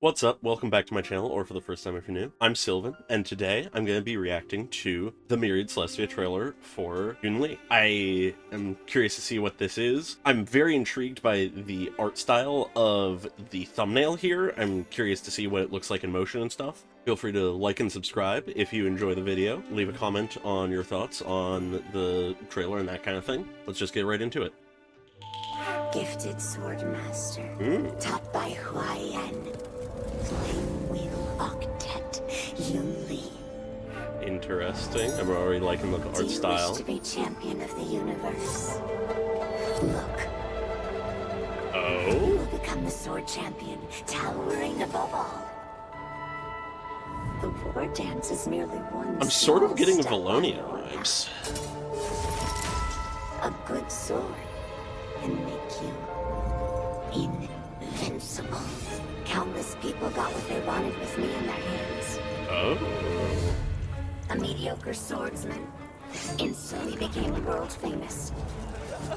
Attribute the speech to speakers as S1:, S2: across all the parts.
S1: What's up? Welcome back to my channel, or for the first time if you're new. I'm Sylvan, and today I'm going to be reacting to the Myriad Celestia trailer for Yunli. I am curious to see what this is. I'm very intrigued by the art style of the thumbnail here. I'm curious to see what it looks like in motion and stuff. Feel free to like and subscribe if you enjoy the video. Leave a comment on your thoughts on the trailer and that kind of thing. Let's just get right into it.
S2: Gifted sword master, taught by Huayan. Flame wheel octet, Yunli.
S1: Interesting. I'm already liking the art style.
S2: Wish to be champion of the universe? Look.
S1: Oh?
S2: You will become the sword champion, towering above all. The war dance is merely one.
S1: I'm sort of getting
S2: step
S1: Valonia
S2: on your
S1: vibes.
S2: path. A good sword can make you invincible. Countless people got what they wanted with me in their hands.
S1: Oh?
S2: A mediocre swordsman instantly became world famous.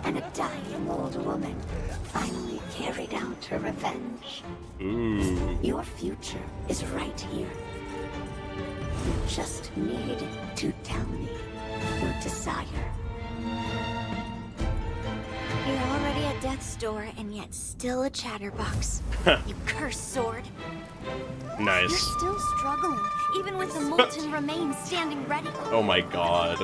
S2: And a dying old woman finally carried out her revenge. Your future is right here. You just need to tell me your desire.
S3: You're already at death's door, and yet still a chatterbox. You cursed sword.
S1: Nice.
S3: You're still struggling, even with the molten remains standing ready.
S1: Oh my god.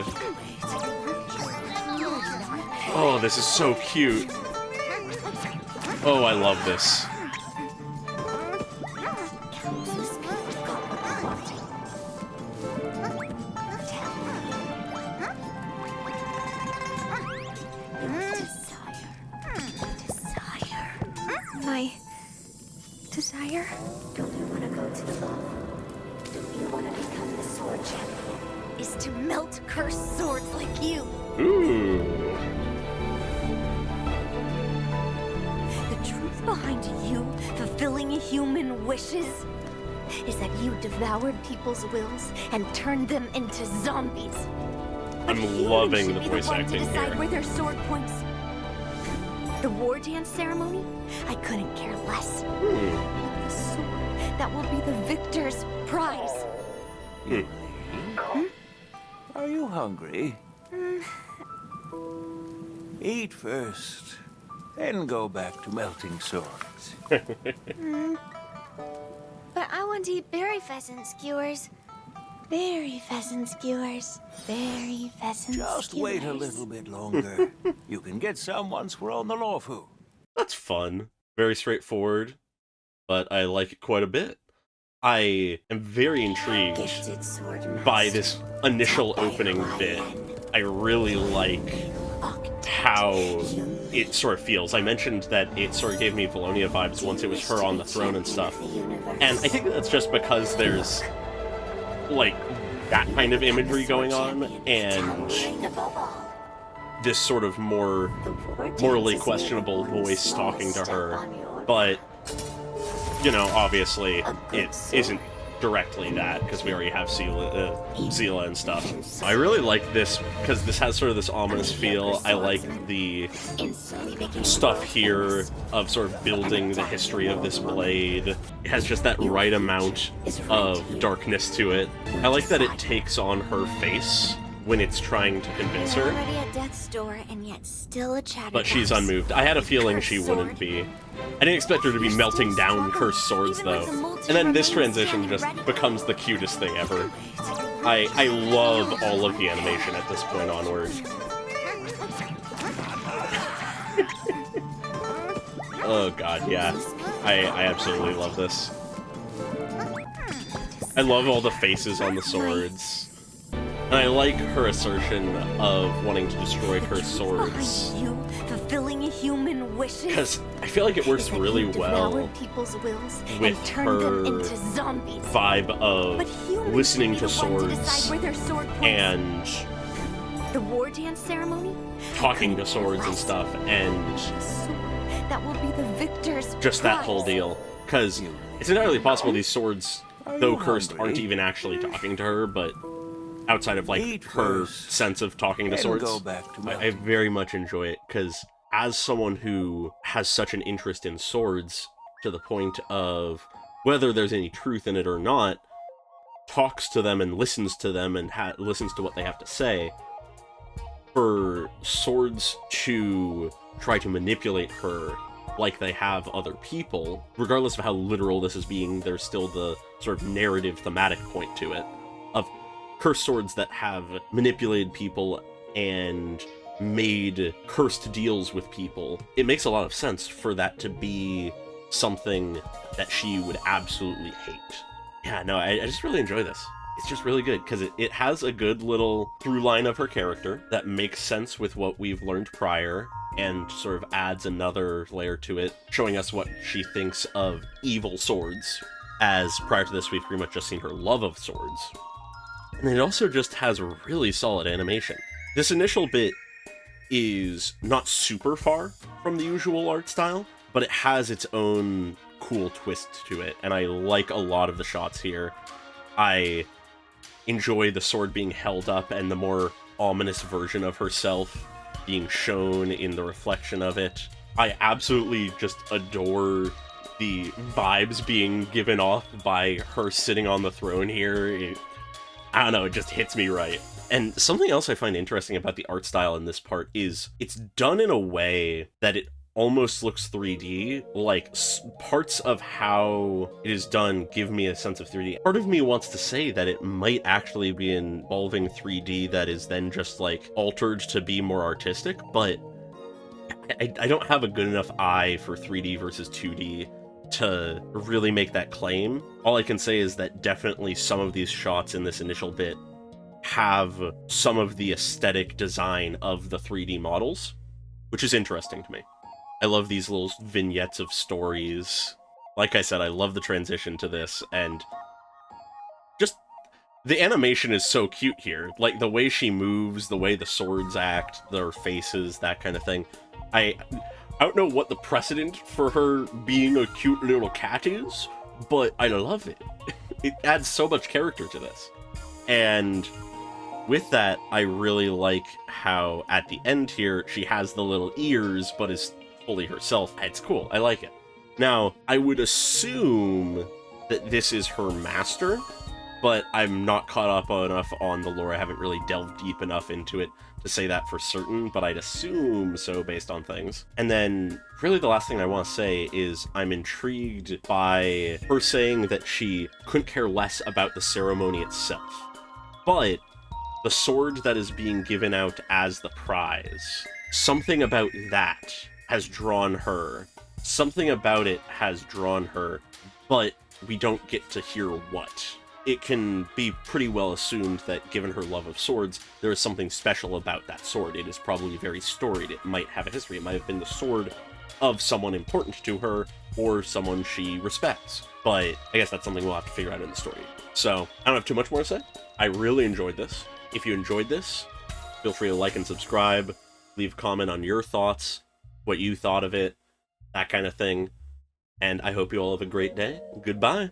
S1: Oh, this is so cute. Oh, I love this.
S2: Countless people got what they wanted. Tell me your desire.
S3: My desire?
S2: Don't you want to go to the law? Do you want to become the sword champion?
S3: Is to melt cursed swords like you.
S1: Ooh.
S3: The truth behind you fulfilling human wishes is that you devoured people's wills and turned them into zombies. But
S1: I'm
S3: humans
S1: loving
S3: should
S1: the
S3: be
S1: voice
S3: one
S1: acting
S3: to decide
S1: here.
S3: where their sword points. The war dance ceremony? I couldn't care less. The sword that will be the victor's prize.
S4: Are you hungry? Eat first, then go back to melting swords.
S3: But I want to eat berry pheasant skewers. Berry pheasant skewers. Berry pheasant
S4: Just
S3: skewers.
S4: wait a little bit longer. You can get some once we're on the Lawfu.
S1: That's fun. Very straightforward, but I like it quite a bit. I am very intrigued
S2: Gifted sword master.
S1: by this initial opening bit. I really like how it sort of feels. I mentioned that it sort of gave me Valonia vibes once it was her on the throne and stuff. And I think that's just because there's, like, that kind of imagery going on, and this sort of more morally questionable voice talking to her. But, you know, obviously, it isn't directly that, because we already have Zila and stuff. I really like this, because this has sort of this ominous feel. I like the stuff here of sort of building the history of this blade. It has just that right amount of darkness to it. I like that it takes on her face when it's trying to convince
S3: You're
S1: her,
S3: already at death's door, and yet still a chatterbox.
S1: but she's unmoved. I had a feeling she wouldn't be. I didn't expect her to be melting down cursed swords, though. And then this transition just becomes the cutest thing ever. I love all of the animation at this point onward. Oh god, yeah. I absolutely love this. I love all the faces on the swords. And I like her assertion of wanting to destroy cursed swords,
S3: You fulfilling human wishes.
S1: because I feel like it works
S3: is that
S1: really
S3: you
S1: well
S3: devoured people's wills
S1: with
S3: and turned them
S1: her
S3: into zombies.
S1: vibe
S3: But
S1: of
S3: humans
S1: listening
S3: should be
S1: to
S3: the one to
S1: swords
S3: decide where their sword points.
S1: and
S3: The war dance ceremony?
S1: talking to swords and stuff, and
S3: The sword that will be the victor's
S1: just that
S3: prize.
S1: whole deal. Because it's entirely possible these swords, though cursed, aren't
S4: hungry?
S1: even actually talking to her, but outside of, like,
S4: Eat
S1: her
S4: first,
S1: sense of talking to
S4: then
S1: swords,
S4: go back to
S1: I
S4: melting.
S1: very much enjoy it, because as someone who has such an interest in swords, to the point of whether there's any truth in it or not, talks to them and listens to them and listens to what they have to say. For swords to try to manipulate her like they have other people, regardless of how literal this is being, there's still the sort of narrative thematic point to it, of cursed swords that have manipulated people and made cursed deals with people. It makes a lot of sense for that to be something that she would absolutely hate. Yeah, no, I just really enjoy this. It's just really good, because it has a good little through line of her character that makes sense with what we've learned prior, and sort of adds another layer to it, showing us what she thinks of evil swords, as prior to this we've pretty much just seen her love of swords. And it also just has a really solid animation. This initial bit is not super far from the usual art style, but it has its own cool twist to it, and I like a lot of the shots here. I enjoy the sword being held up and the more ominous version of herself being shown in the reflection of it. I absolutely just adore the vibes being given off by her sitting on the throne here. I don't know, it just hits me right. And something else I find interesting about the art style in this part is it's done in a way that it almost looks 3D, like parts of how it is done give me a sense of 3D. Part of me wants to say that it might actually be involving 3D that is then just like altered to be more artistic, but I don't have a good enough eye for 3D versus 2D to really make that claim. All I can say is that definitely some of these shots in this initial bit have some of the aesthetic design of the 3D models, which is interesting to me. I love these little vignettes of stories. Like I said, I love the transition to this, and just the animation is so cute here. Like, the way she moves, the way the swords act, their faces, that kind of thing. I don't know what the precedent for her being a cute little cat is, but I love it. It adds so much character to this. And with that, I really like how at the end here, she has the little ears, but is fully herself. It's cool. I like it. Now, I would assume that this is her master, but I'm not caught up enough on the lore. I haven't really delved deep enough into it to say that for certain, but I'd assume so based on things. And then really the last thing I want to say is I'm intrigued by her saying that she couldn't care less about the ceremony itself, but the sword that is being given out as the prize, something about that has drawn her. Something about it has drawn her, but we don't get to hear what. It can be pretty well assumed that given her love of swords, there is something special about that sword. It is probably very storied. It might have a history. It might have been the sword of someone important to her or someone she respects. But I guess that's something we'll have to figure out in the story. So I don't have too much more to say. I really enjoyed this. If you enjoyed this, feel free to like and subscribe. Leave a comment on your thoughts, what you thought of it, that kind of thing. And I hope you all have a great day. Goodbye.